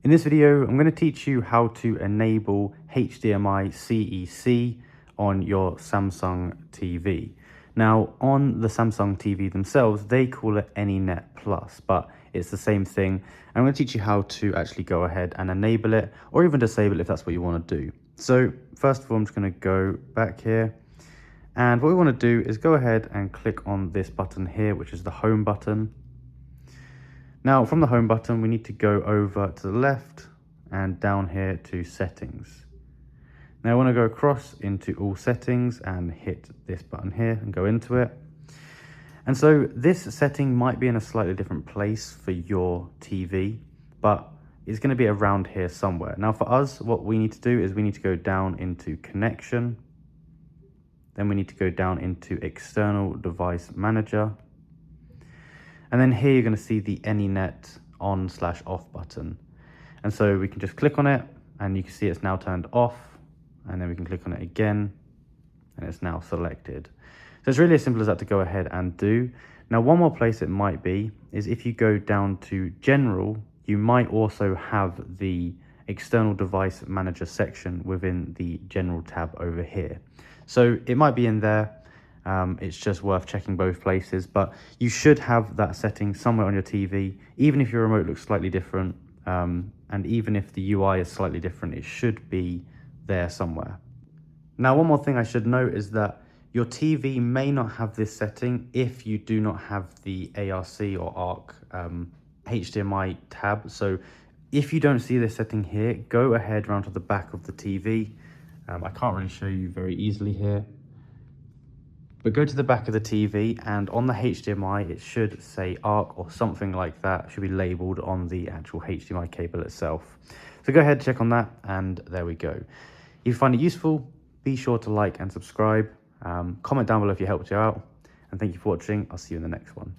In this video, I'm going to teach you how to enable HDMI-CEC on your Samsung TV. Now, on the Samsung TV themselves, they call it Anynet Plus, but it's the same thing. I'm going to teach you how to actually go ahead and enable it, or even disable it if that's what you want to do. So first of all, I'm just going to go back here. And what we want to do is go ahead and click on this button here, which is the home button. Now from the home button, we need to go over to the left and down here to settings. Now I want to go across into all settings and hit this button here and go into it. And so this setting might be in a slightly different place for your TV, but it's going to be around here somewhere. Now for us, what we need to do is we need to go down into connection. Then we need to go down into external device manager. And then here you're going to see the Anynet on/off button. And so we can just click on it and you can see it's now turned off. And then we can click on it again and it's now selected. So it's really as simple as that to go ahead and do. Now one more place it might be is if you go down to general, you might also have the external device manager section within the general tab over here. So it might be in there. It's just worth checking both places, but you should have that setting somewhere on your TV. Even if your remote looks slightly different, and even if the UI is slightly different, it should be there somewhere. Now, one more thing I should note is that your TV may not have this setting if you do not have the ARC or ARC HDMI tab. So if you don't see this setting here, go ahead around to the back of the TV. I can't really show you very easily here. But go to the back of the TV and on the HDMI, it should say ARC or something like that. It should be labeled on the actual HDMI cable itself. So go ahead, check on that, and there we go. If you find it useful, be sure to like and subscribe. Comment down below if you helped you out. And thank you for watching. I'll see you in the next one.